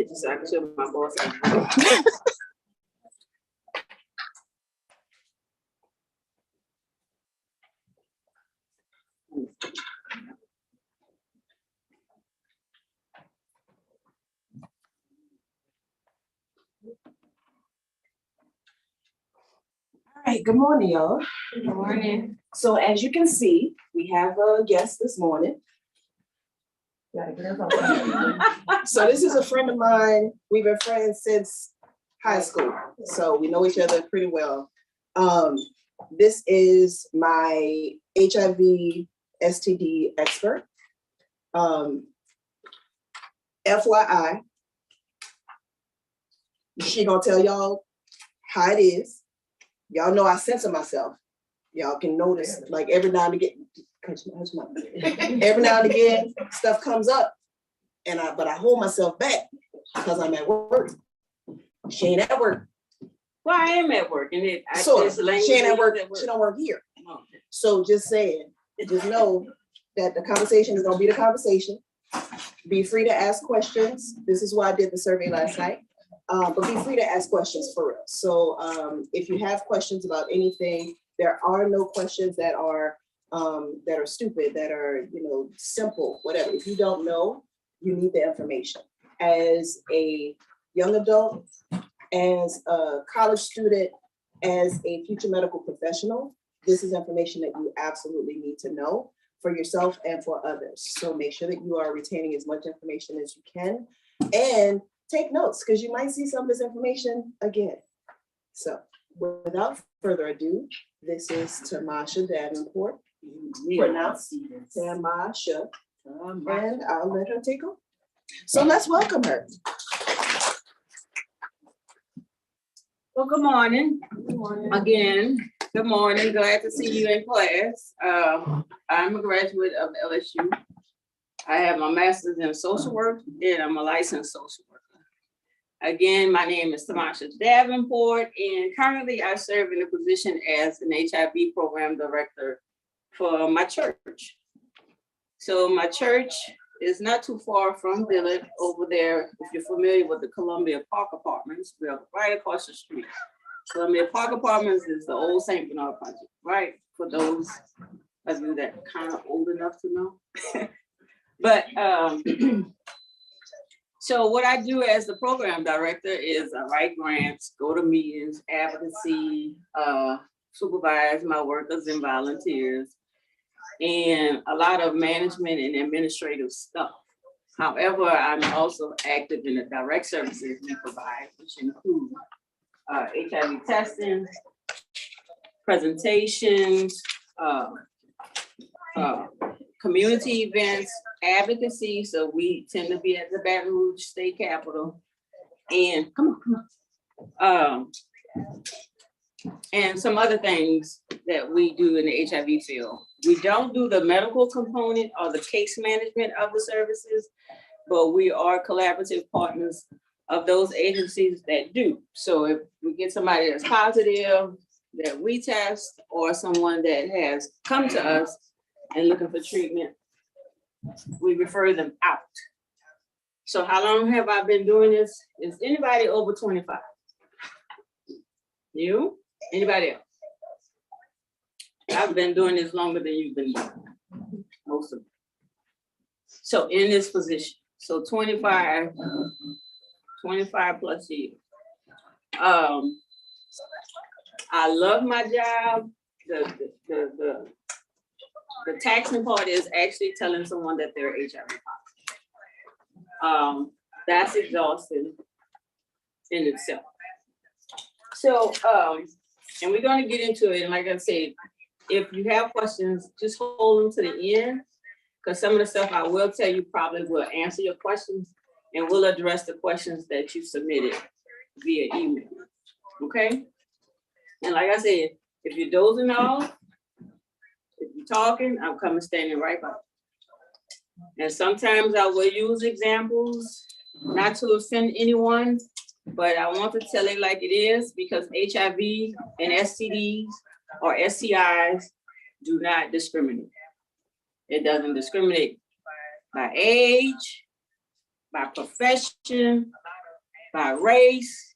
picture so I can show my boss. All right, good morning, y'all. Good morning. So as you can see, we have a guest this morning. So this is a friend of mine. We've been friends since high school, so we know each other pretty well. This is my HIV STD expert. FYI, she gonna tell y'all how it is. Y'all know I censor myself. Y'all can notice, like every now and again, every now and again, stuff comes up, but I hold myself back because I'm at work. She ain't at work. Well, I am at work, and She ain't at work. She don't work here. So just saying, just know that the conversation is gonna be the conversation. Be free to ask questions. This is why I did the survey last night. But be free to ask questions for real. So if you have questions about anything, there are no questions that are stupid, that are, simple, whatever. If you don't know, you need the information. As a young adult, as a college student, as a future medical professional, this is information that you absolutely need to know for yourself and for others. So make sure that you are retaining as much information as you can, and take notes, because you might see some of this information again. So without further ado, this is Tamachia Davenport, pronounced Tamachia, and I'll let her take over. So let's welcome her. Well, good morning. Good morning. Again, good morning. Glad to see you in class. I'm a graduate of LSU. I have my master's in social work, and I'm a licensed social worker. Again, my name is Tamachia Davenport, and currently I serve in a position as an HIV program director for my church. So my church is not too far from Dillard over there. If you're familiar with the Columbia Park Apartments, we're right across the street. Columbia Park Apartments is the old St. Bernard project, right? For those of you that are kind of old enough to know. But so what I do as the program director is I write grants, go to meetings, advocacy, supervise my workers and volunteers, and a lot of management and administrative stuff. However, I'm also active in the direct services we provide, which include HIV testing, presentations, community events, advocacy. So we tend to be at the Baton Rouge State Capitol, and and some other things that we do in the HIV field. We don't do the medical component or the case management of the services, but we are collaborative partners of those agencies that do. So if we get somebody that's positive that we test, or someone that has come to us and looking for treatment, we refer them out. So how long have I been doing this? Is anybody over 25? You? Anybody else? I've been doing this longer than you've been doing, most of them. So in this position, so 25 plus years. I love my job. The taxing part is actually telling someone that they're HIV positive. That's exhausting in itself. So, and we're going to get into it. And like I said, if you have questions, just hold them to the end, because some of the stuff I will tell you probably will answer your questions, and we'll address the questions that you submitted via email. Okay? And like I said, if you're dozing off, if you're talking, I'm coming standing right by. And sometimes I will use examples, not to offend anyone, but I want to tell it like it is, because HIV and STDs or STIs do not discriminate. It doesn't discriminate by age, by profession, by race.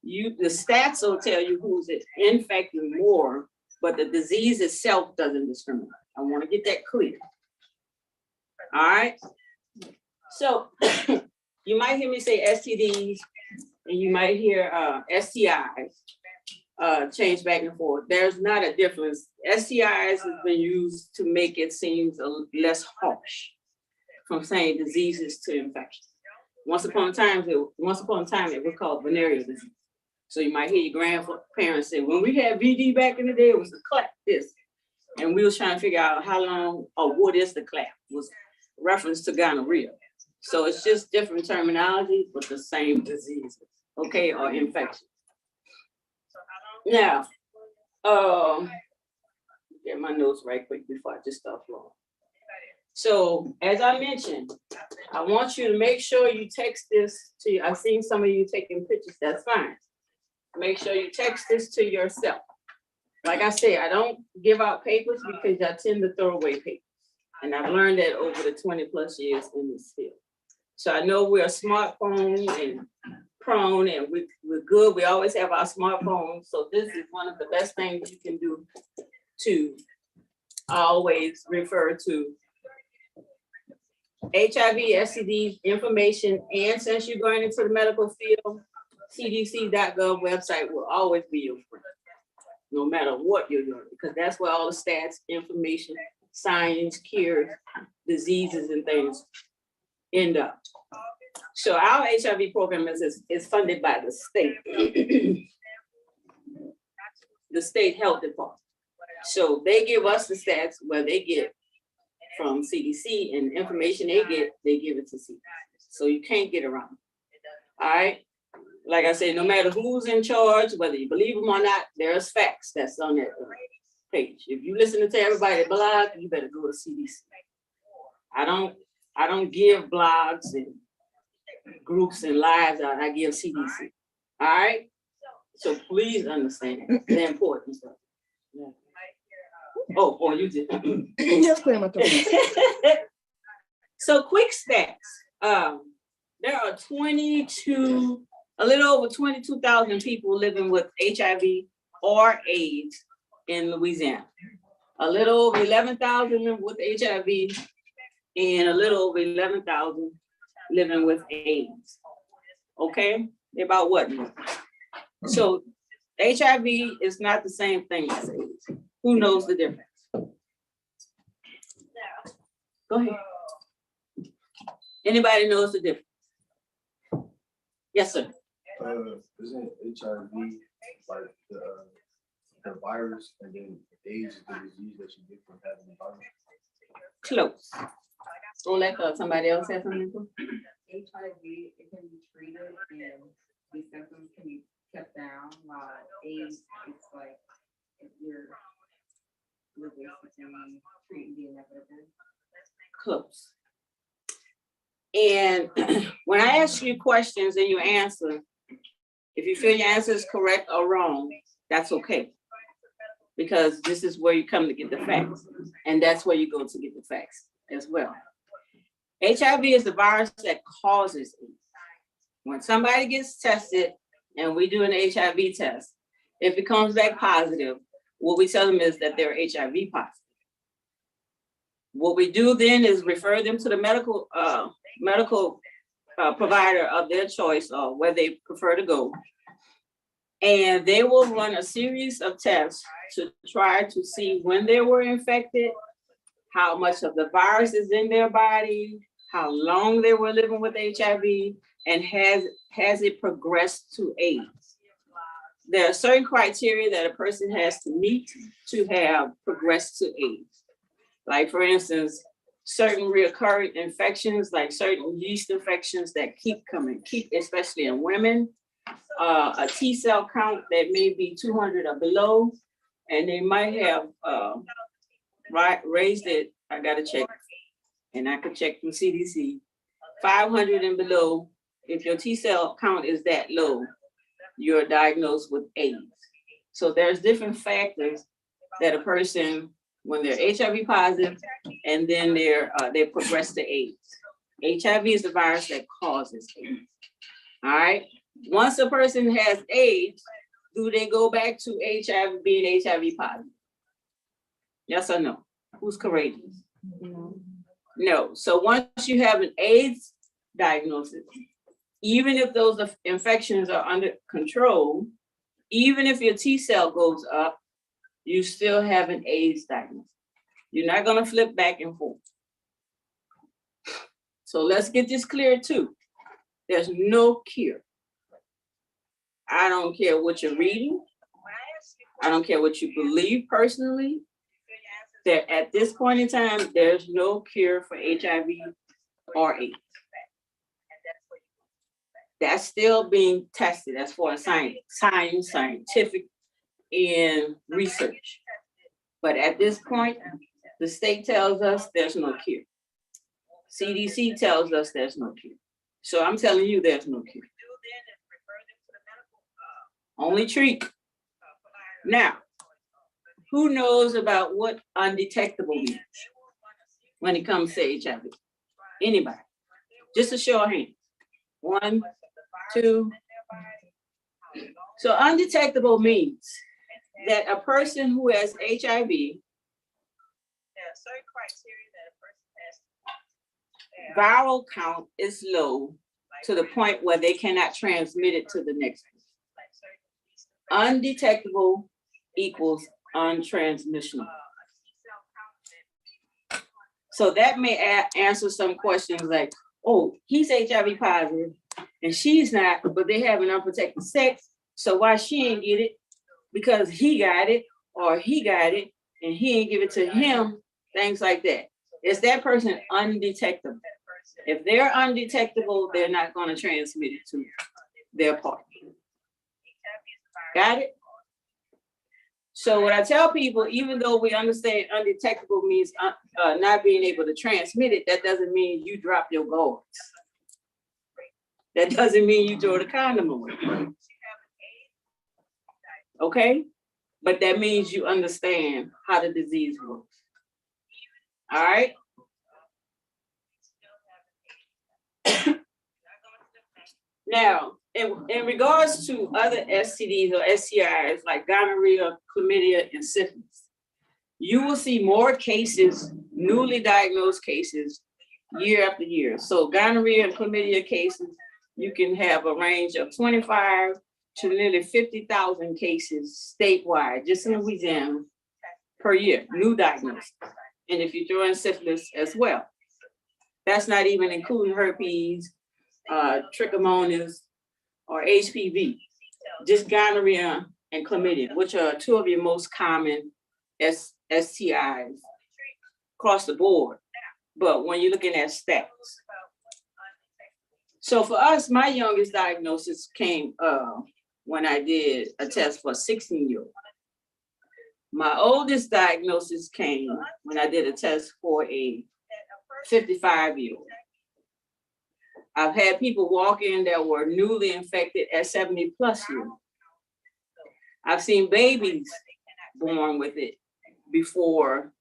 The stats will tell you who's infected more, but the disease itself doesn't discriminate. I want to get that clear. All right. So you might hear me say STDs, and you might hear STIs change back and forth. There's not a difference. STIs has been used to make it seem less harsh from saying diseases to infection. Once upon a time, it was called venereal disease. So you might hear your grandparents say, when we had VD back in the day, it was the clap this. And we was trying to figure out how long or what is the clap, was reference to gonorrhea. So it's just different terminology, but the same diseases, okay, or infection. Now, get my notes right quick before I just start flowing. So as I mentioned, I want you to make sure you text this to you. I've seen some of you taking pictures, that's fine. Make sure you text this to yourself. Like I said, I don't give out papers because I tend to throw away papers. And I've learned that over the 20 plus years in this field. So I know we're smartphone and prone and we're good. We always have our smartphones. So this is one of the best things you can do to always refer to HIV, STDs information. And since you're going into the medical field, CDC.gov website will always be your friend, no matter what you're doing, because that's where all the stats, information, science, cures, diseases, and things end up. So our HIV program is funded by the state, the state health department. So they give us the stats where they get from CDC, and the information they give it to CDC. So you can't get around. All right. Like I said, no matter who's in charge, whether you believe them or not, there's facts that's on that page. If you listen to everybody blog, you better go to CDC. I don't give blogs and groups and lives out. I give CDC. All right. So please understand the importance of it. Yeah. Oh, you did. Yes, ma'am. So quick stats. There are a little over 22,000 people living with HIV or AIDS in Louisiana. A little over 11,000 with HIV and a little over 11,000 living with AIDS. Okay, they're about what? So HIV is not the same thing as AIDS. Who knows the difference? Go ahead. Anybody knows the difference? Yes, sir. Isn't HIV like the virus, and then AIDS is the disease that you get from having the virus? Close. Or like somebody else has something? HIV, it can be treated and these symptoms can be kept down, while AIDS, it's like if you're basically treating the inevitable. Close. And when I ask you questions and you answer, if you feel your answer is correct or wrong, that's okay. Because this is where you come to get the facts. And that's where you go to get the facts as well. HIV is the virus that causes AIDS. When somebody gets tested and we do an HIV test, if it comes back positive, what we tell them is that they're HIV positive. What we do then is refer them to the medical provider of their choice or where they prefer to go. And they will run a series of tests to try to see when they were infected, how much of the virus is in their body, how long they were living with HIV, and has it progressed to AIDS. There are certain criteria that a person has to meet to have progressed to AIDS. Like for instance, certain recurrent infections, like certain yeast infections that keep coming, especially in women, a T cell count that may be 200 or below, and they might have raised it, I gotta check, and I could check through CDC, 500 and below. If your T cell count is that low, you're diagnosed with AIDS. So there's different factors that a person, when they're HIV positive, and then they progress to AIDS. HIV is the virus that causes AIDS. All right. Once a person has AIDS, do they go back to HIV, being HIV positive? Yes or no? Who's courageous? No. So once you have an AIDS diagnosis, even if those infections are under control, even if your T cell goes up, you still have an AIDS diagnosis. You're not gonna flip back and forth. So let's get this clear too. There's no cure. I don't care what you're reading. I don't care what you believe personally. That at this point in time, there's no cure for HIV or AIDS. That's still being tested as far as scientific and research. But at this point, the state tells us there's no cure. CDC tells us there's no cure. So I'm telling you there's no cure. Only treat. Now, who knows about what undetectable means when it comes to HIV? Anybody? Just a show of hands. 1, 2. So undetectable means that a person who has HIV, viral count is low to the point where they cannot transmit it to the next person. Undetectable equals untransmissible. So that may answer some questions like, oh, he's HIV positive and she's not, but they have an unprotected sex. So why she ain't get it? Because he got it or he got it and he ain't give it to him, things like that. Is that person undetectable? If they're undetectable, they're not going to transmit it to their partner. Got it? So what I tell people, even though we understand undetectable means not being able to transmit it, that doesn't mean you drop your guards. That doesn't mean you throw the condom away. Okay? But that means you understand how the disease works. All right? Now, in regards to other STDs or STIs like gonorrhea, chlamydia, and syphilis, you will see more cases, newly diagnosed cases, year after year. So gonorrhea and chlamydia cases, you can have a range of 25 to nearly 50,000 cases statewide, just in Louisiana, per year, new diagnosis. And if you throw in syphilis as well, that's not even including herpes, trichomonas, or HPV, just gonorrhea and chlamydia, which are two of your most common STIs across the board. But when you're looking at stats. So for us, my youngest diagnosis came when I did a test for a 16-year-old. My oldest diagnosis came when I did a test for a 55-year-old. I've had people walk in that were newly infected at 70+ years. I've seen babies born with it before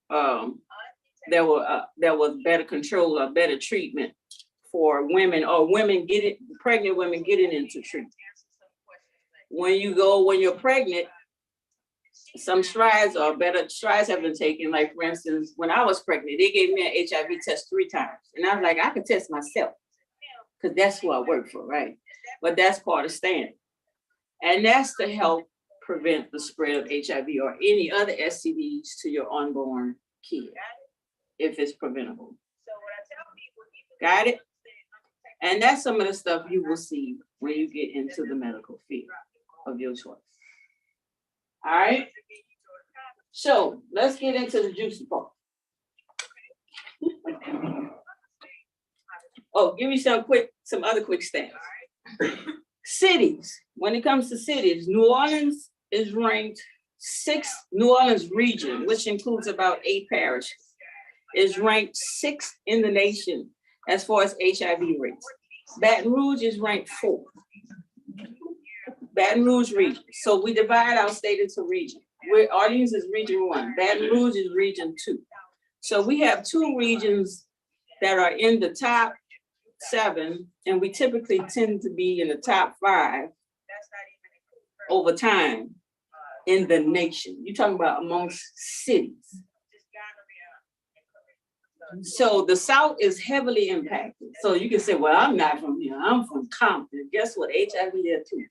there was better control or better treatment for women, or pregnant women getting into treatment. When you're pregnant, some strides have been taken. Like for instance, when I was pregnant, they gave me an HIV test 3 times. And I was like, I could test myself because that's who I work for, right? But that's part of standard. And that's to help prevent the spread of HIV or any other STDs to your unborn kid, if it's preventable. Got it? And that's some of the stuff you will see when you get into the medical field of your choice. All right? So let's get into the juicy part. Oh, give me some other quick stats. Cities, when it comes to cities, New Orleans is ranked 6th, New Orleans region, which includes about 8 parishes, is ranked 6th in the nation as far as HIV rates. Baton Rouge is ranked 4th. Baton Rouge region. So we divide our state into region. Orleans is region 1, Baton Rouge is region 2. So we have 2 regions that are in the top 7, and we typically tend to be in the top 5 over time in the nation. You're talking about amongst cities. So the South is heavily impacted. So you can say, well, I'm not from here, I'm from Compton. Guess what? HIV there too.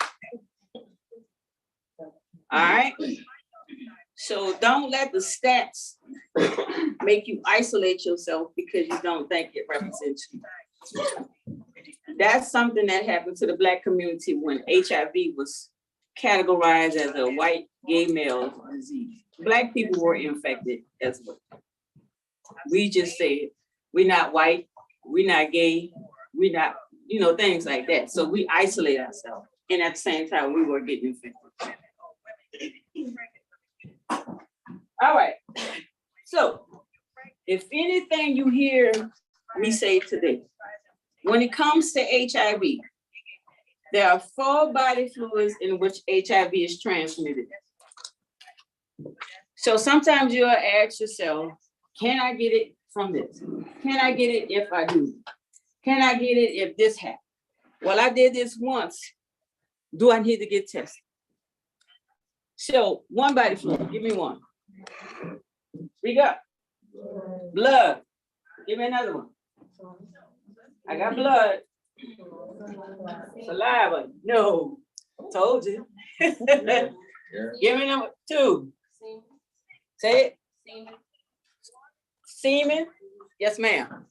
All right. So don't let the stats make you isolate yourself because you don't think it represents you. That's something that happened to the Black community when HIV was categorized as a white gay male disease. Black people were infected as well. We just said, we're not white, we're not gay, we're not, things like that. So we isolate ourselves. And at the same time, we were getting infected. All right. So if anything you hear me say today, when it comes to HIV, there are 4 body fluids in which HIV is transmitted. So sometimes you'll ask yourself, can I get it from this? Can I get it if I do? Can I get it if this happens? Well, I did this once. Do I need to get tested? So 1 body fluid, give me 1. Speak up. Blood. Give me another one. I got blood. Saliva. No. Told you. Give me number 2. Say it. Semen. Yes, ma'am.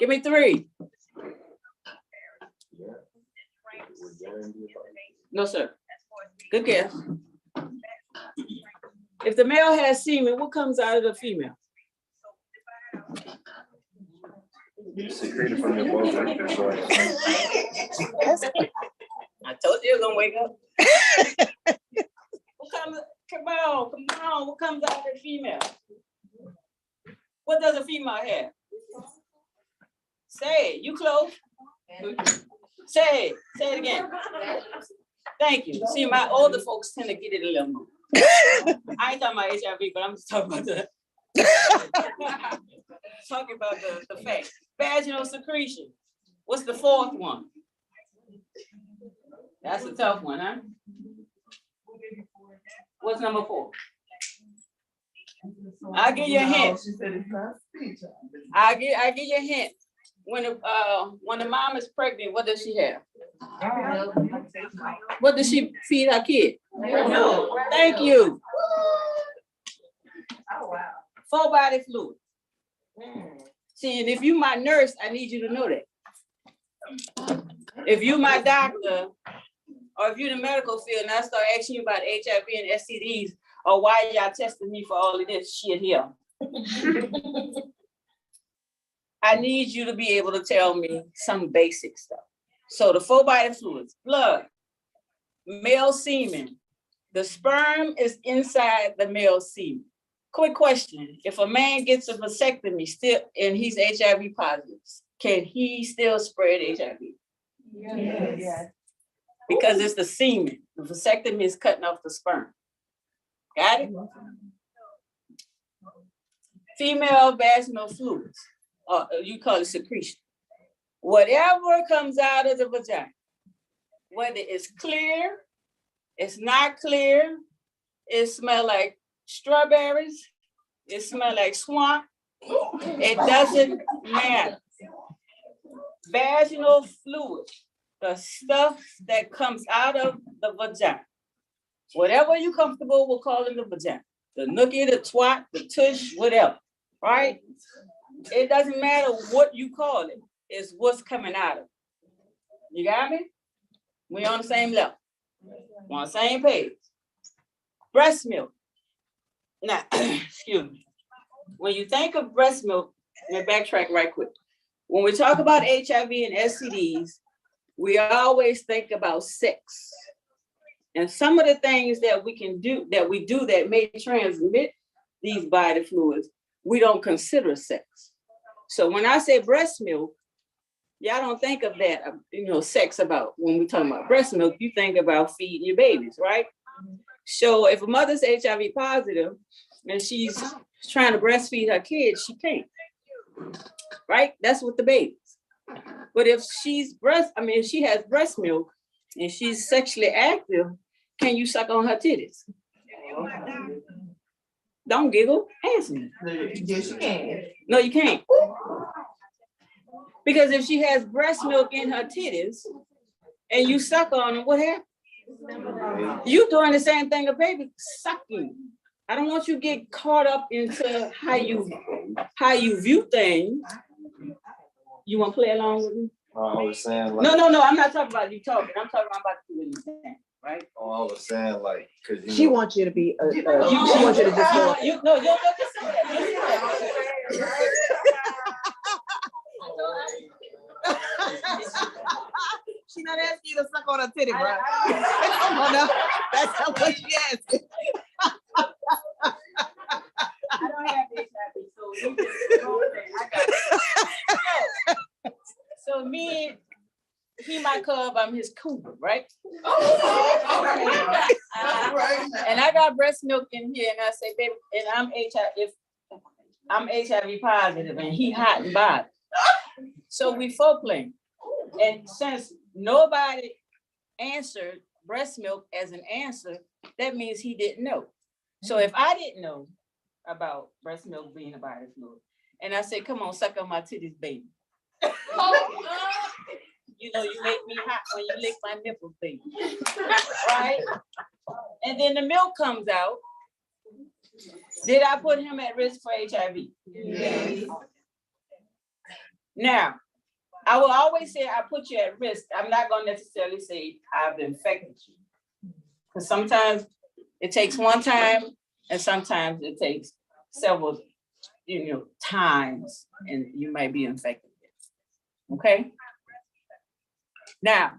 Give me 3. No, sir. Good guess. If the male has semen, what comes out of the female? Secreted from your bones. I told you it was gonna wake up. Come on, what comes out of the female? What does a female have? Say it, you close. Say it again. Thank you. See, my older folks tend to get it a little more. I ain't talking about HIV, but I'm just talking about talking about the fact. Vaginal secretion. What's the 4th one? That's a tough one, huh? What's number 4? I'll give you a hint. I'll give you a hint. When the mom is pregnant, what does she have? What does she feed her kid? Thank you. 4 body fluid. See, and if you my nurse, I need you to know that. If you my doctor, or if you're the medical field and I start asking you about HIV and STDs, or why y'all testing me for all of this shit here, I need you to be able to tell me some basic stuff. So the 4 body fluids: blood, male semen. The sperm is inside the male semen. Quick question: if a man gets a vasectomy still and he's HIV positive, can he still spread HIV? Yes. Because it's the semen. The vasectomy is cutting off the sperm. Got it? Female vaginal fluids, or you call it secretion. Whatever comes out of the vagina, whether it's clear, it's not clear, it smells like strawberries, it smells like swamp, it doesn't matter. Vaginal fluid, the stuff that comes out of the vagina, whatever you're comfortable with calling the vagina, the nookie, the twat, the tush, whatever, right? It doesn't matter what you call it, it's what's coming out of it. You got me? We on the same level. We're on the same page. Breast milk. Now, excuse me. When you think of breast milk, let me backtrack right quick. When we talk about HIV and STDs, we always think about sex. And some of the things that we do that may transmit these body fluids, we don't consider sex. So when I say breast milk, y'all don't think of that, sex about when we talk about breast milk, you think about feeding your babies, right? So if a mother's HIV positive and she's trying to breastfeed her kids, she can't, right? That's with the babies. But if if she has breast milk and she's sexually active, can you suck on her titties? Don't giggle, answer me. Yes, you can. No, you can't. Because if she has breast milk in her titties and you suck on them, what happens? You doing the same thing a baby sucking. I don't want you to get caught up into how you view things. You want to play along with me? I was saying like. No, I'm not talking about you talking. I'm talking about you really saying, right? Oh, I was saying like, cause you She know, wants you to be, she wants you to just go. You just say that. Just say that. She not asking you to suck on her titty, bro. Oh, no, that's not what she asked. I don't have HIV, so you just go there. I got it. So me, he my cub, I'm his cougar, right? And I got breast milk in here, and I say, baby, and I'm HIV positive, and he hot and bothered. So we foreplay. And since nobody answered breast milk as an answer, that means he didn't know. So if I didn't know about breast milk being a body fluid, and I said, come on, suck on my titties, baby. You know, you make me hot when you lick my nipples, baby. Right? And then the milk comes out. Did I put him at risk for HIV? Yes. Now, I will always say I put you at risk. I'm not going to necessarily say I've infected you. Because sometimes it takes one time and sometimes it takes several, times and you might be infected. Okay? Now,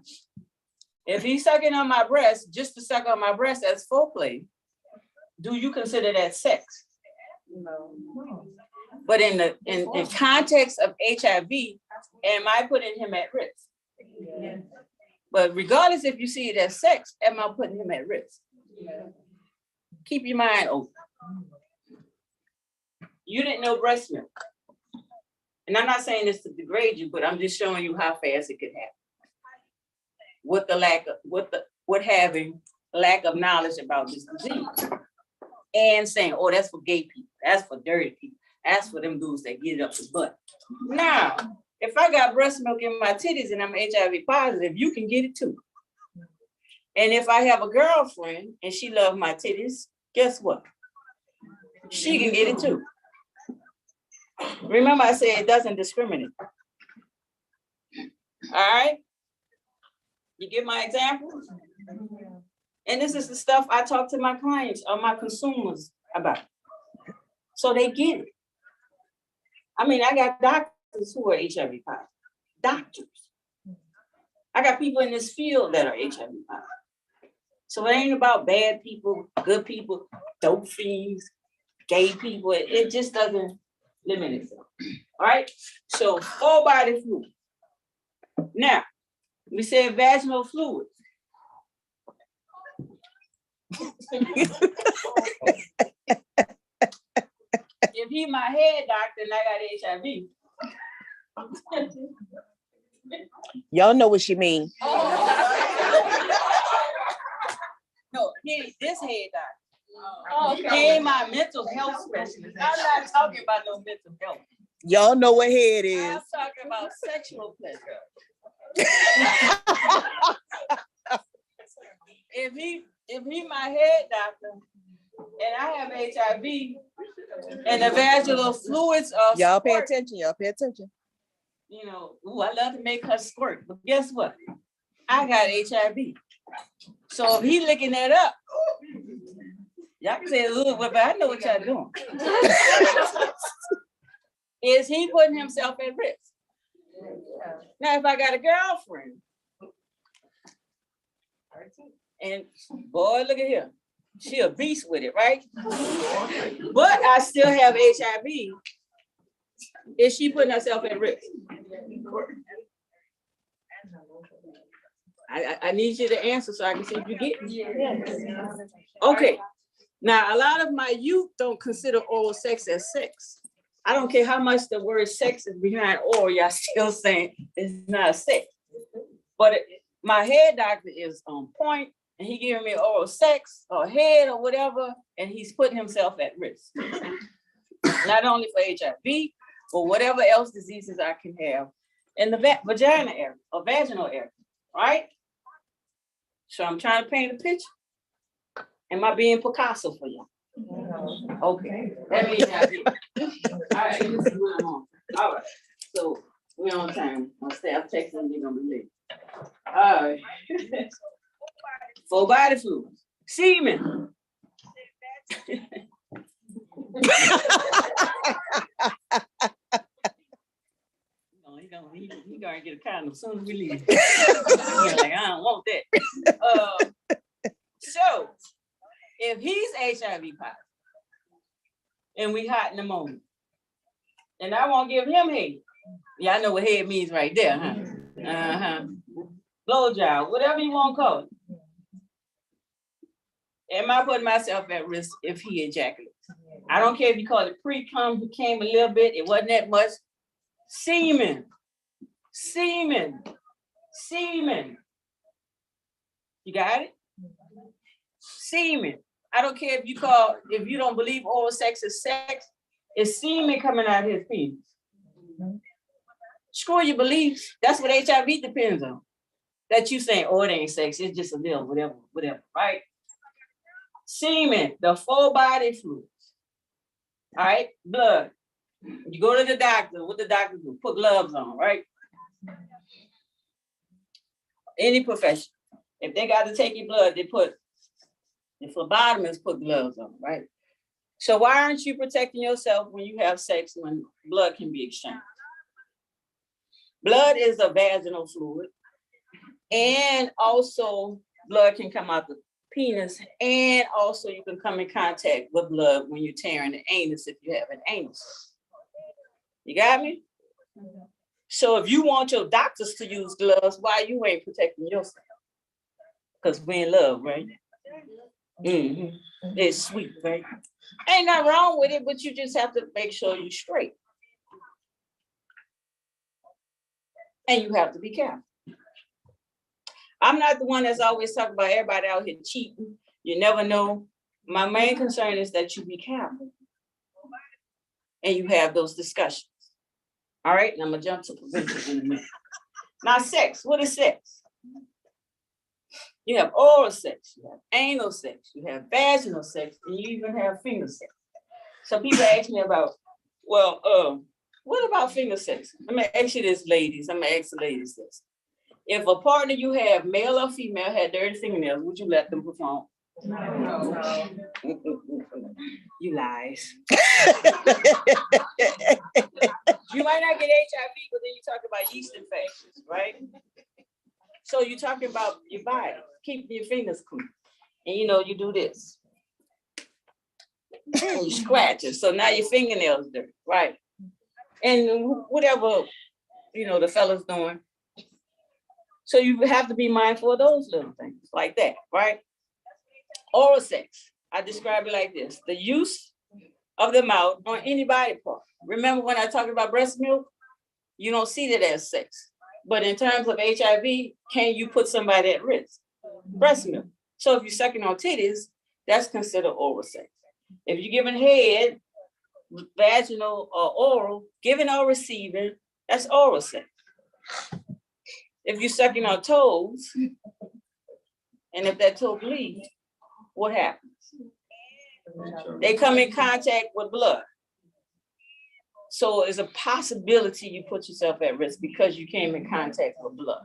if he's sucking on my breast, just to suck on my breast as foreplay, do you consider that sex? No. But in context of HIV, am I putting him at risk? Yeah. But regardless if you see it as sex, am I putting him at risk? Yeah. Keep your mind open. You didn't know breast milk. And I'm not saying this to degrade you, but I'm just showing you how fast it could happen. With having lack of knowledge about this disease. And saying, oh, that's for gay people, that's for dirty people, that's for them dudes that get it up the butt. Now, if I got breast milk in my titties and I'm HIV positive, you can get it too. And if I have a girlfriend and she loves my titties, guess what? She can get it too. Remember I said it doesn't discriminate. All right? You get my example? And this is the stuff I talk to my clients or my consumers about. So they get it. I mean, I got doctors who are HIV positive. Doctors. I got people in this field that are HIV positive. So it ain't about bad people, good people, dope fiends, gay people. It just doesn't limit itself. All right? So full body fluid. Now, we said vaginal fluids. If he my head doctor and I got HIV. Y'all know what she mean. No, this head doctor. Oh, okay. He ain't my mental health specialist. I'm not talking about no mental health. Y'all know what head is. I'm talking about sexual pleasure. If he my head doctor and I have HIV and the vaginal fluids are y'all pay attention, y'all pay attention. You know, ooh, I love to make her squirt, but guess what? I got HIV. So if he licking that up, y'all can say a little bit, but I know what y'all doing. Is he putting himself at risk? Now, if I got a girlfriend, and boy, look at here, she a beast with it, right? But I still have HIV. Is she putting herself at risk? I need you to answer so I can see if you get it. Okay. Now, a lot of my youth don't consider oral sex as sex. I don't care how much the word sex is behind oral, y'all still saying it's not sex. But my head doctor is on point, and he giving me oral sex or head or whatever, and he's putting himself at risk. Not only for HIV, but whatever else diseases I can have in the vagina area or vaginal area, right? So I'm trying to paint a picture. Am I being Picasso for you? Okay, that means I did. All right, this is what I'm on. All right, so we're on time. My staff texting, they're gonna be late. All right. Full body fluids, semen. He gonna get a condom as soon as we leave. He's like, I don't want that. So if he's HIV positive and we hot in the moment, and I won't give him head. Y'all know what head means right there, huh? Blowjob, whatever you want to call it. Am I putting myself at risk if he ejaculates? I don't care if you call it pre-cum, he came a little bit, it wasn't that much. Semen. You got it? Semen. I don't care if you don't believe oral sex is sex, it's semen coming out of his penis. Screw your beliefs. That's what HIV depends on. That you saying, oh, it ain't sex, it's just a little, whatever, right? Semen, the full body fluids. All right, blood. You go to the doctor, what the doctor do? Put gloves on, right? Any profession. If they got to take your blood, the phlebotomists put gloves on, right? So why aren't you protecting yourself when you have sex when blood can be exchanged? Blood is a vaginal fluid, and also blood can come out the penis, and also you can come in contact with blood when you're tearing the anus if you have an anus. You got me? So if you want your doctors to use gloves, why you ain't protecting yourself? Because we in love, right? Mm-hmm. It's sweet, right? Ain't nothing wrong with it, but you just have to make sure you're straight. And you have to be careful. I'm not the one that's always talking about everybody out here cheating. You never know. My main concern is that you be careful. And you have those discussions. All right, and I'm gonna jump to prevention in a minute. Now, sex, what is sex? You have oral sex, you have anal sex, you have vaginal sex, and you even have finger sex. So people ask me about, well, what about finger sex? I'm gonna ask you this, ladies. I'm gonna ask the ladies this. If a partner you have, male or female, had dirty fingernails, would you let them perform? No. You lies. You might not get HIV, but then you talk about yeast infections, right? So you're talking about your body, keeping your fingers clean. And you do this. And you scratch it. So now your fingernails dirty, right? And whatever, the fella's doing. So you have to be mindful of those little things like that, right? Oral sex, I describe it like this: the use of the mouth on any body part. Remember when I talked about breast milk? You don't see that as sex. But in terms of HIV, can you put somebody at risk? Breast milk. So if you're sucking on titties, that's considered oral sex. If you're giving head, vaginal or oral, giving or receiving, that's oral sex. If you're sucking on toes, and if that toe bleeds, what happens? They come in contact with blood. So it's a possibility you put yourself at risk because you came in contact with blood.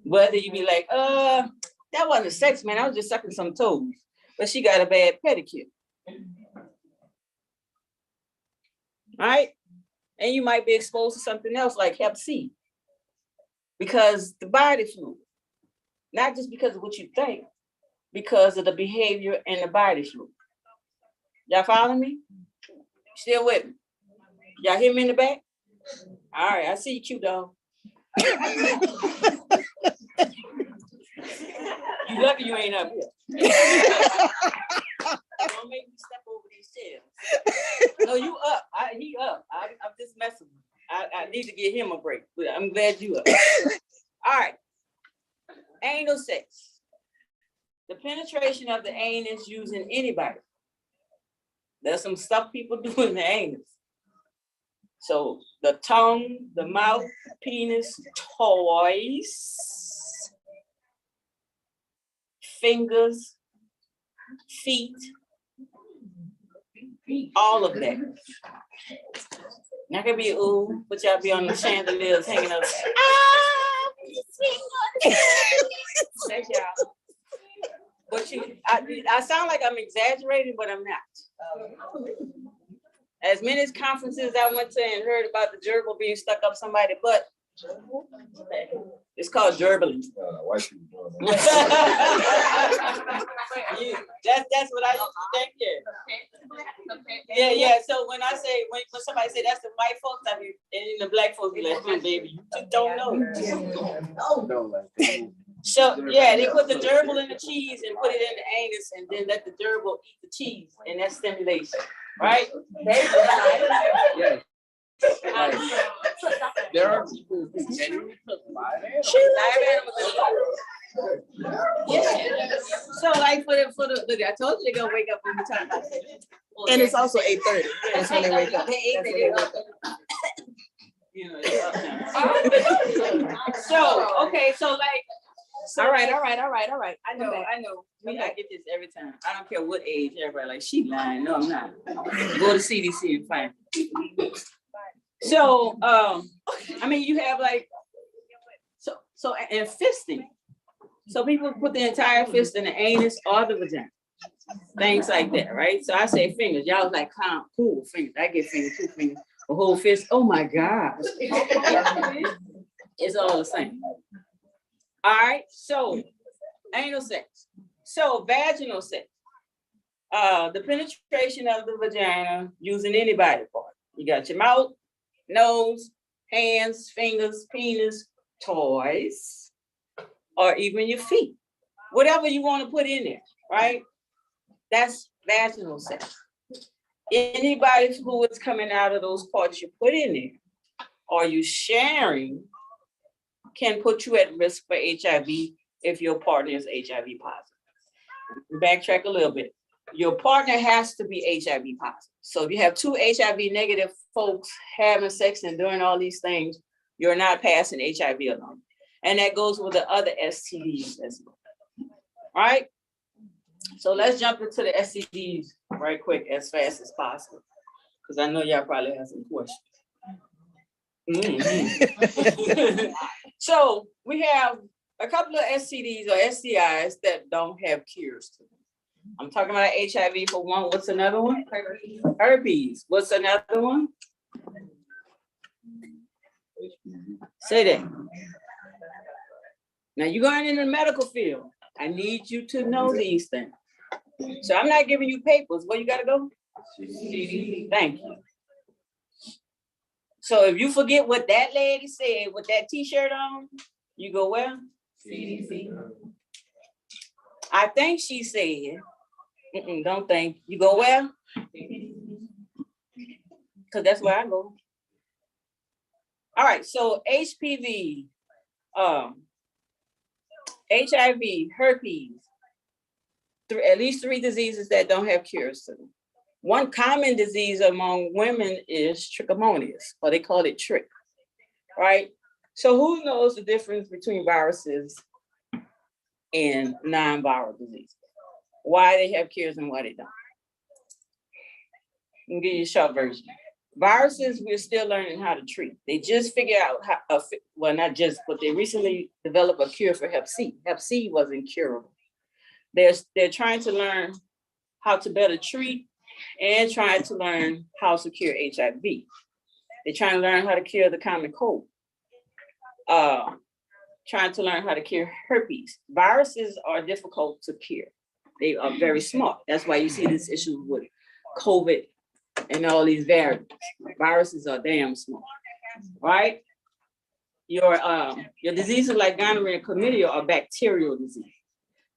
Whether you be like, that wasn't sex, man, I was just sucking some toes, but she got a bad pedicure. Right? And you might be exposed to something else like Hep C. Because the body fluid, not just because of what you think, because of the behavior and the body fluid. Y'all following me? Still with me? Y'all hear me in the back? All right, I see you, cute dog. You lucky you ain't up here. Don't make me step over these stairs. No, you up. need to give him a break, but I'm glad you are. All right. Anal sex. The penetration of the anus using anybody. There's some stuff people do in the anus. So the tongue, the mouth, penis, toys, fingers, feet, all of that. That could be ooh, but y'all be on the chandeliers hanging up. Thank y'all. But I sound like I'm exaggerating, but I'm not. As many conferences I went to and heard about the gerbil being stuck up somebody's butt. It's called gerbling. White people doing That's what I used to think. Yeah. So when I say when somebody say that's the white folks, I mean, and then the black folks be like, baby, you just don't know. So yeah, they put the gerbil in the cheese and put it in the anus, and then let the gerbil eat the cheese, and that's stimulation, right? Yeah. There are people who genuinely cook live animals. Yeah. So like for the look, I told you they're gonna wake up when we talk about that. And it's also 8:30. That's when they wake up. They That's when they wake up. You know, it's up now. So okay, so like. So All right. I know. I get this every time. I don't care what age. Everybody like she lying. No, I'm not. Go to CDC and find it. So I mean, you have like so and fisting. So people put the entire fist in the anus or the vagina. Things like that, right? So I say fingers. Y'all was like, cool fingers. I get fingers, 2 fingers, a whole fist. Oh my gosh. It's all the same. All right, so anal sex. So vaginal sex. The penetration of the vagina using any body part. You got your mouth, nose, hands, fingers, penis, toys, or even your feet. Whatever you want to put in there, right? That's vaginal sex. Any fluids coming out of those parts you put in there, or you sharing, can put you at risk for HIV if your partner is HIV positive. Backtrack a little bit. Your partner has to be HIV positive. So if you have 2 HIV negative folks having sex and doing all these things, you're not passing HIV along. And that goes with the other STDs as well. All right? So let's jump into the STDs right quick, as fast as possible, because I know y'all probably have some questions. Mm-hmm. So we have a couple of STDs or STIs that don't have cures to them. I'm talking about HIV for one. What's another one? Herpes. What's another one? Say that. Now you're going in the medical field. I need you to know these things. So I'm not giving you papers. Where you gotta go? Thank you. So if you forget what that lady said with that t-shirt on, you go where? CDC. I think she said, don't think. You go where? Because that's where I go. All right, so HPV, HIV, herpes, at least 3 diseases that don't have cures to them. One common disease among women is trichomonias, or they call it trick, right? So who knows the difference between viruses and non-viral diseases? Why they have cures and why they don't? I'll give you a short version. Viruses, we're still learning how to treat. They just figured out how, well, not just, but they recently developed a cure for Hep C. Hep C wasn't curable. They're trying to learn how to better treat and trying to learn how to cure HIV. They're trying to learn how to cure the common cold. Trying to learn how to cure herpes. Viruses are difficult to cure. They are very smart. That's why you see this issue with COVID and all these variants. Viruses are damn smart, right? Your diseases like gonorrhea and chlamydia are bacterial diseases.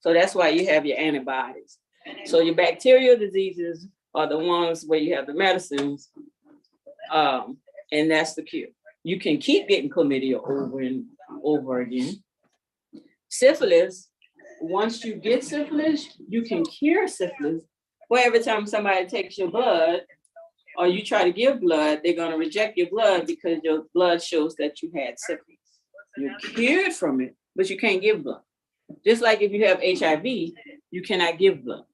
So that's why you have your antibodies. So your bacterial diseases are the ones where you have the medicines, and that's the cure. you can keep getting chlamydia over and over again. Syphilis, once you get syphilis, you can cure syphilis. But every time somebody takes your blood or you try to give blood, they're going to reject your blood because your blood shows that you had syphilis. You're cured from it, but you can't give blood. Just like if you have HIV, you cannot give blood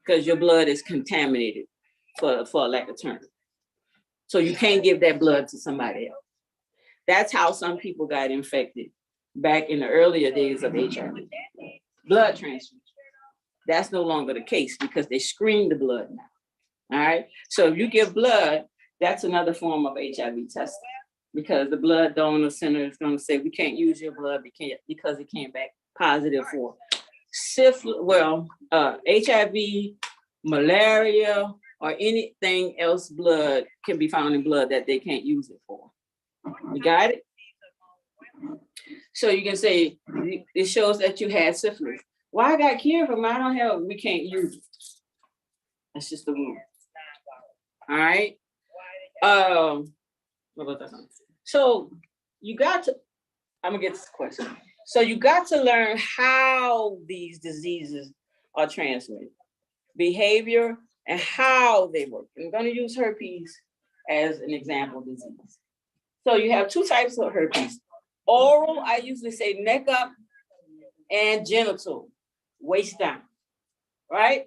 because your blood is contaminated, for a lack of term. So you can't give that blood to somebody else. That's how some people got infected back in the earlier days of HIV. Blood transfusion. That's no longer the case because they screen the blood now. All right. So if you give blood, that's another form of HIV testing because the blood donor center is going to say, we can't use your blood because it came back positive for syphilis, HIV, malaria, or anything else blood can be found in blood that they can't use it for. You got it? So you can say, it shows that you had syphilis. Why I got cured from I don't have, we can't use it. That's just the rule. All right. What about that? So you got to, I'm gonna get this question. So you got to learn how these diseases are transmitted, behavior, and how they work. I'm gonna use herpes as an example disease. So you have two types of herpes. Oral, I usually say neck up, and genital, waist down, right?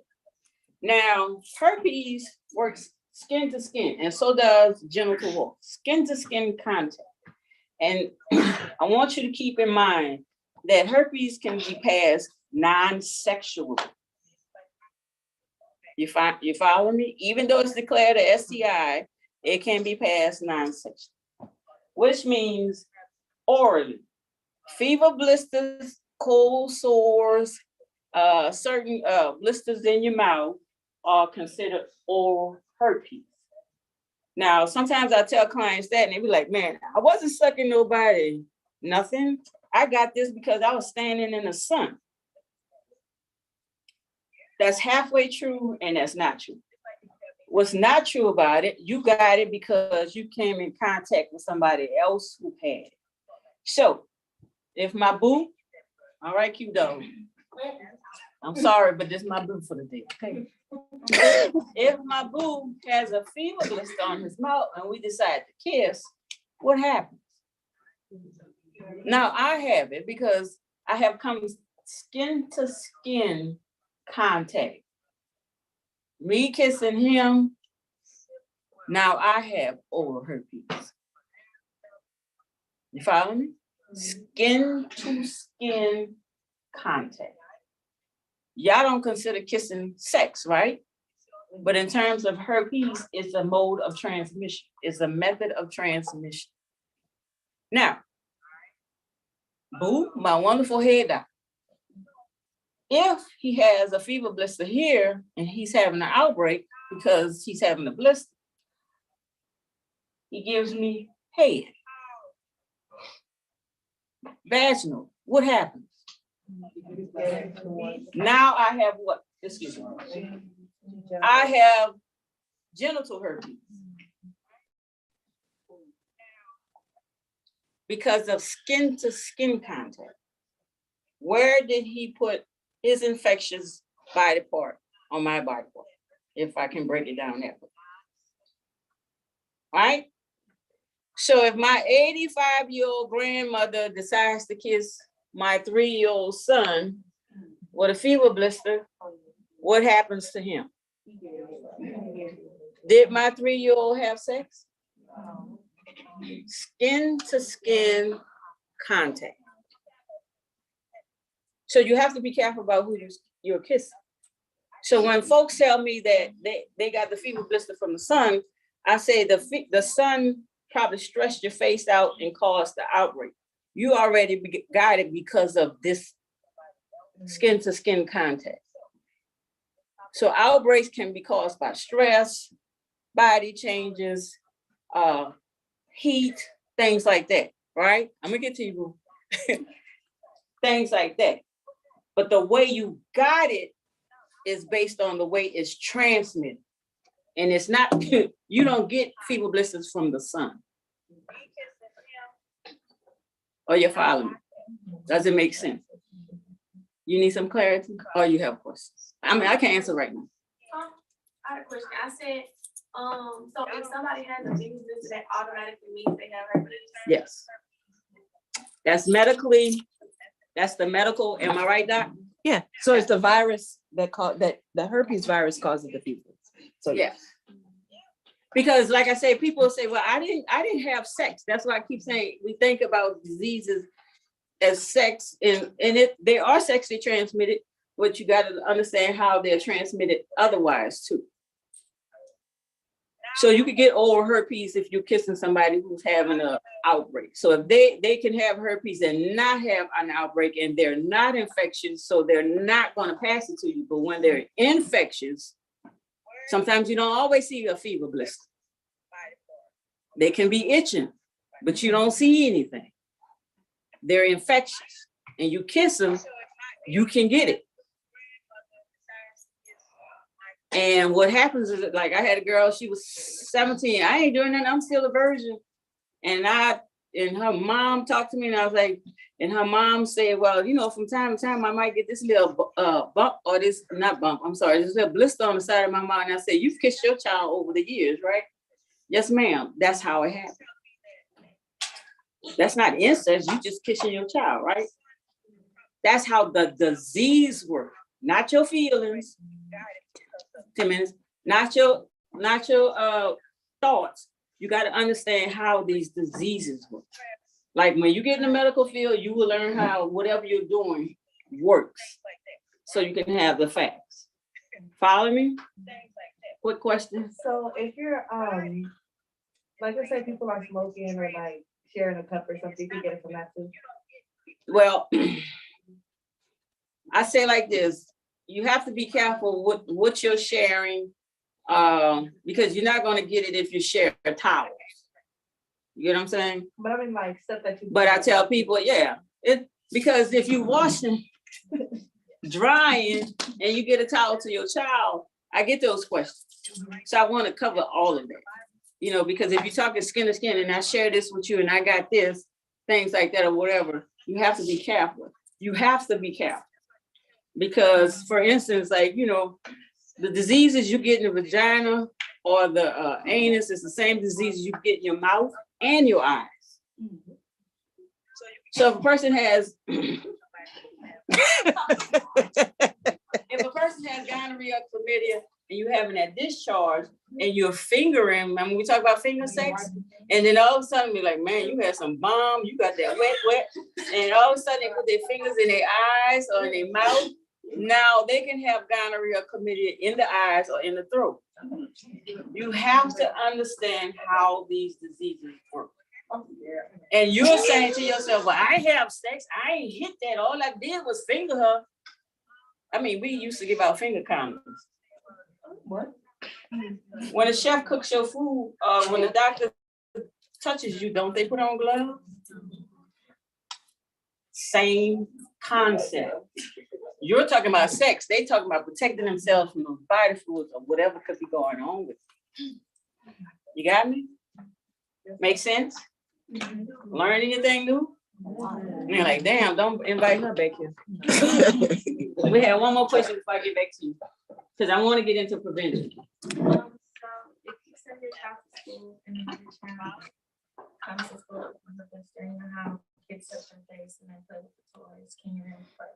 Now, herpes works skin to skin, and so does genital warts, skin to skin contact. And I want you to keep in mind that herpes can be passed non-sexually. You follow me? Even though it's declared a STI, it can be passed non-sexually, which means orally. Fever blisters, cold sores, certain blisters in your mouth are considered oral herpes. Now, sometimes I tell clients that and they be like, man, I wasn't sucking nobody, nothing. I got this because I was standing in the sun. That's halfway true and that's not true. What's not true about it, you got it because you came in contact with somebody else who had it. So if my boo, all right, cute dog. I'm sorry, but this is my boo for the day. Okay. If my boo has a fever blister on his mouth and we decide to kiss, what happens? Now I have it because I have come skin to skin contact. Me kissing him, now I have oral herpes. You follow me? Skin to skin contact. Y'all don't consider kissing sex, right? But in terms of herpes, it's a mode of transmission. It's a method of transmission. Now, boo, my wonderful head doctor. If he has a fever blister here and he's having an outbreak because he's having a blister, he gives me head. Vaginal, what happens? Now I have what? Excuse me. I have genital herpes. Because of skin to skin contact. Where did he put his infectious body part on my body part? If I can break it down that way. Right? So if my 85-year-old grandmother decides to kiss my 3-year-old son with a fever blister, what happens to him? Did my 3-year-old have sex? Skin to skin contact. So you have to be careful about who you're kissing. So when folks tell me that they got the fever blister from the sun, I say the sun probably stressed your face out and caused the outbreak. You already got it because of this skin to skin contact. So outbreaks can be caused by stress, body changes, heat, things like that, right? I'm gonna get to you. Things like that. But the way you got it is based on the way it's transmitted. And it's not, you don't get fever blisters from the sun. Or you follow me? Does it make sense? You need some clarity or you have questions? I mean, I can answer right now. I had a question. I said, so if somebody has a business, that automatically means they have herpes? Yes. That's medically, that's the medical, am I right, Doc? Yeah, so it's the virus that the herpes virus causes the fever. So Yes. Because like I say, people say, well, I didn't have sex. That's why I keep saying, we think about diseases as sex and they are sexually transmitted, but you got to understand how they're transmitted otherwise too. So you could get oral herpes if you're kissing somebody who's having an outbreak. So if they can have herpes and not have an outbreak and they're not infectious, so they're not going to pass it to you. But when they're infectious, sometimes you don't always see a fever blister. They can be itching, but you don't see anything. They're infectious and you kiss them, you can get it. And what happens is, like, I had a girl, she was 17. I ain't doing nothing, I'm still a virgin. And her mom talked to me and I was like, and her mom said, well, you know, from time to time, I might get this little bump or this, not bump, I'm sorry, this little blister on the side of my mouth. And I said, you've kissed your child over the years, right? Yes, ma'am, that's how it happened. That's not incest, you just kissing your child, right? That's how the disease works, not your feelings. 10 minutes, not your thoughts. You got to understand how these diseases work. Like when you get in the medical field, you will learn how whatever you're doing works, so you can have the facts. Follow me? Quick question. So if you're like let's say people are smoking or like sharing a cup or something, you can get it from that too. Well, I say like this. You have to be careful what you're sharing, because you're not going to get it if you share towels. You know what I'm saying? But I mean, like stuff that you. But I tell people, yeah, because if you wash them drying and you get a towel to your child, I get those questions. So I want to cover all of that, you know, because if you're talking skin to skin and I share this with you and I got this, things like that or whatever, you have to be careful. You have to be careful. Because, for instance, like, you know, the diseases you get in the vagina or the anus is the same diseases you get in your mouth and your eyes. So if a person has, if a person has gonorrhea or chlamydia and you having that discharge and you're fingering, I mean, we talk about finger sex, and then all of a sudden be like, man, you had some bomb, you got that wet, and all of a sudden they put their fingers in their eyes or in their mouth. Now they can have gonorrhea or chlamydia in the eyes or in the throat. You have to understand how these diseases work. And you're saying to yourself, well, I have sex, I ain't hit that, all I did was finger her. I mean, we used to give out finger condoms. What? When a chef cooks your food, when the doctor touches you, don't they put on gloves? Same concept. You're talking about sex. They talking about protecting themselves from those body fluids or whatever could be going on with them. You got me? Make sense? Learn anything new? You're like, damn, don't invite her back here. We have one more question before I get back to you, because I want to get into prevention. So if you send your child to school and then your child comes to school with a blister in your house, kids touch their face and they play with the toys, can you really play?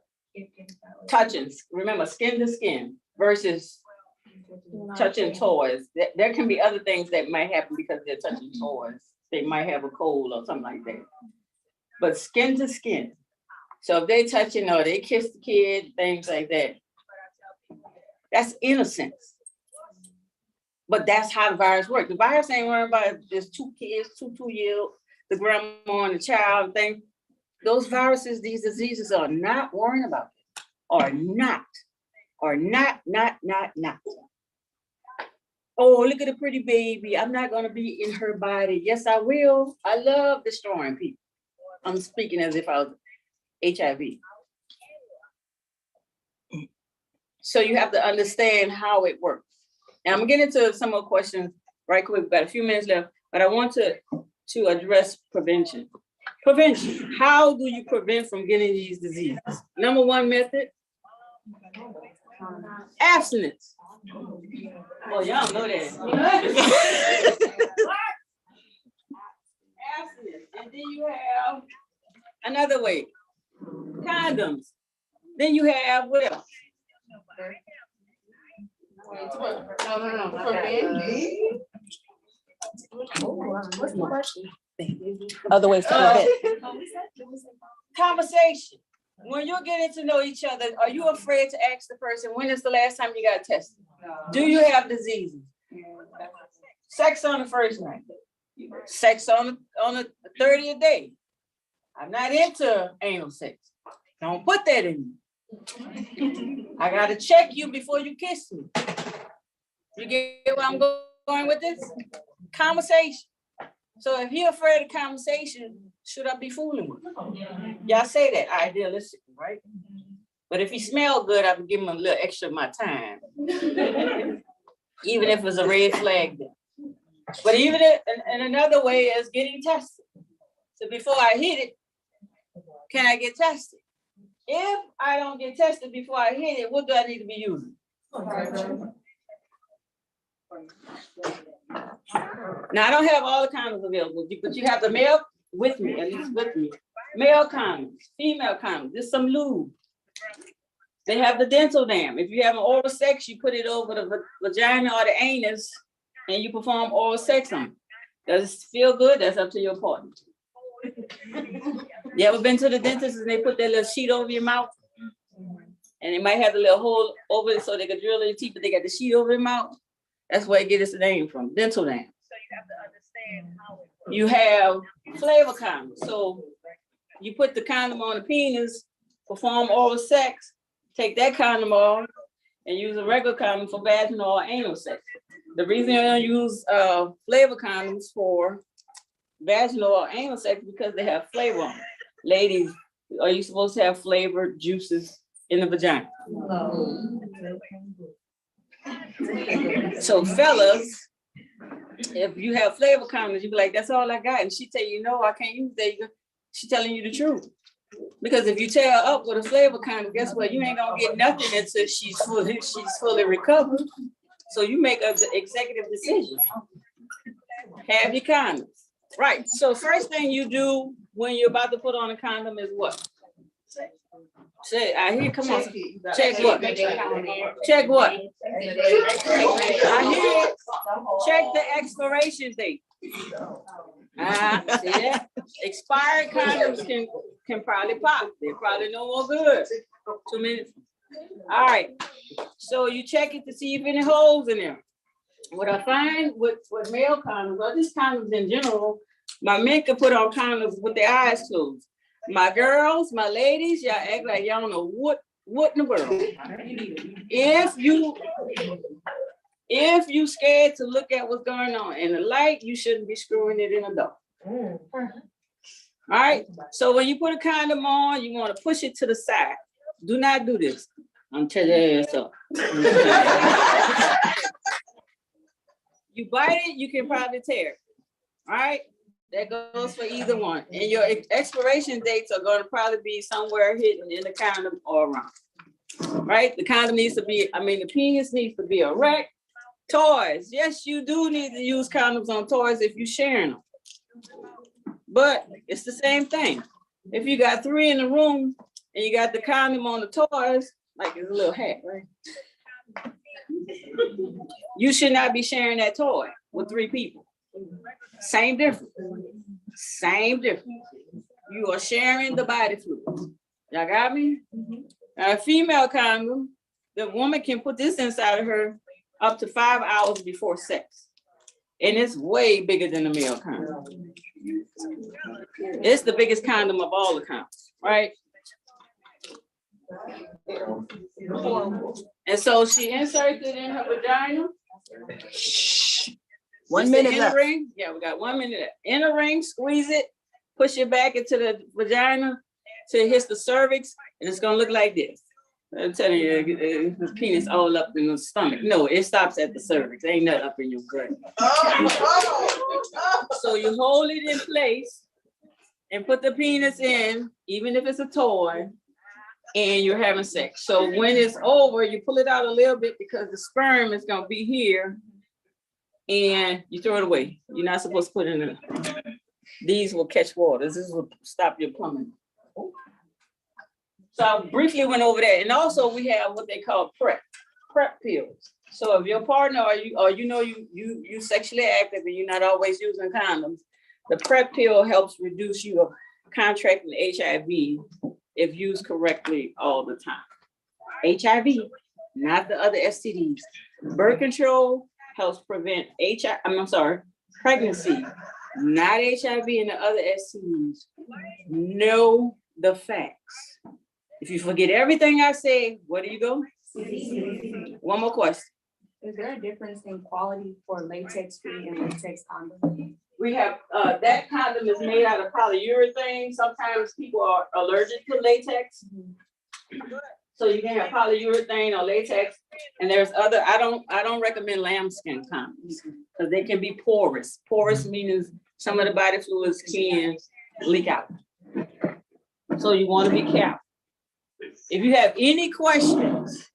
Touching, remember, skin to skin versus touching toys. There can be other things that might happen because they're touching toys. They might have a cold or something like that. But skin to skin. So if they touching or they kiss the kid, things like that, that's innocence. But that's how the virus works. The virus ain't worrying about just two kids, two-year-old, the grandma and the child thing. Those viruses, these diseases are not worrying about it, or not. Oh, look at a pretty baby. I'm not going to be in her body. Yes, I will. I love destroying people. I'm speaking as if I was HIV. So you have to understand how it works. And I'm going to get into some more questions right quick. We've got a few minutes left, but I want to to address prevention. Prevention, how do you prevent from getting these diseases? Number one method, abstinence. Oh, y'all know that. Abstinence, and then you have another way, condoms. Then you have what else? What's the question? Other ways to prevent. Conversation. When you're getting to know each other, are you afraid to ask the person, when is the last time you got tested? Do you have diseases? Sex on the first night. Sex on the 30th day. I'm not into anal sex. Don't put that in me. I gotta check you before you kiss me. You get where I'm going with this? Conversation. So if you're afraid of conversation, should I be fooling with him? Y'all say that idealistic, right? But if he smell good, I would give him a little extra of my time. Even if it's a red flag then. But even if, and another way is getting tested. So before I hit it, can I get tested? If I don't get tested before I hit it, what do I need to be using? Now I don't have all the condoms available, but you have the male with me, at least with me. Male condoms, female condoms, just some lube. They have the dental dam. If you have an oral sex, you put it over the vagina or the anus and you perform oral sex on it. Does it feel good? That's up to your partner. You ever been to the dentist and they put that little sheet over your mouth? And they might have the little hole over it so they can drill in your teeth, but they got the sheet over their mouth. That's where it gets its name from, dental dam. So you have to understand how you have flavor condoms. So you put the condom on the penis, perform oral sex, take that condom off, and use a regular condom for vaginal or anal sex. The reason I don't use flavor condoms for vaginal or anal sex is because they have flavor on them. Ladies, are you supposed to have flavored juices in the vagina? No. So fellas, if you have flavor condoms, you be like, that's all I got. And she tell you, no, I can't use that. She telling you the truth. Because if you tear her up with a flavor condom, guess what? You ain't gonna get nothing until she's fully recovered. So you make an executive decision. Have your condoms. Right. So first thing you do when you're about to put on a condom is what? Say, I hear, come on. Check what? Check what? I hear it. Check the expiration date. See that? Expired condoms can probably pop. They're probably no more good. 2 minutes. All right. So you check it to see if any holes in there. What I find with male condoms, or just condoms in general, my men can put on condoms with their eyes closed. My girls, my ladies, y'all act like y'all don't know what in the world. If you scared to look at what's going on in the light, you shouldn't be screwing it in a door. All right. So when you put a condom on, you want to push it to the side. Do not do this. I'm telling your ass up. You bite it, you can probably tear it. All right. That goes for either one. And your expiration dates are going to probably be somewhere hidden in the condom or around. Right? The condom needs to be, the penis needs to be erect. Toys. Yes, you do need to use condoms on toys if you're sharing them. But it's the same thing. If you got 3 in the room and you got the condom on the toys, like it's a little hat, right? You should not be sharing that toy with 3 people. Same difference. Same difference. You are sharing the body fluid. Y'all got me? A female condom, the woman can put this inside of her up to 5 hours before sex. And it's way bigger than the male condom. It's the biggest condom of all the condoms, right? And so she inserts it in her vagina. 1 minute left. Ring. Yeah, we got 1 minute left. In a ring, squeeze it, push it back into the vagina till it hits the cervix, and it's gonna look like this. I'm telling you, the penis all up in the stomach. No, it stops at the cervix. Ain't nothing up in your gut. So you hold it in place and put the penis in, even if it's a toy, and you're having sex. So when it's over, you pull it out a little bit because the sperm is gonna be here, and you throw it away. You're not supposed to put it in there. These will catch water. This will stop your plumbing. So I briefly went over that. And also we have what they call prep pills. So if your partner or you sexually active and you're not always using condoms, the prep pill helps reduce you of contracting HIV if used correctly all the time. HIV, not the other STDs. Birth control helps prevent pregnancy, not HIV and the other STDs. Know the facts. If you forget everything I say, where do you go? One more question. Is there a difference in quality for latex-free and latex condom? We have, that condom is made out of polyurethane. Sometimes people are allergic to latex. So you can have polyurethane or latex, and there's other, I don't recommend lambskin condoms because they can be porous. Porous means some of the body fluids can leak out. So you want to be careful. If you have any questions,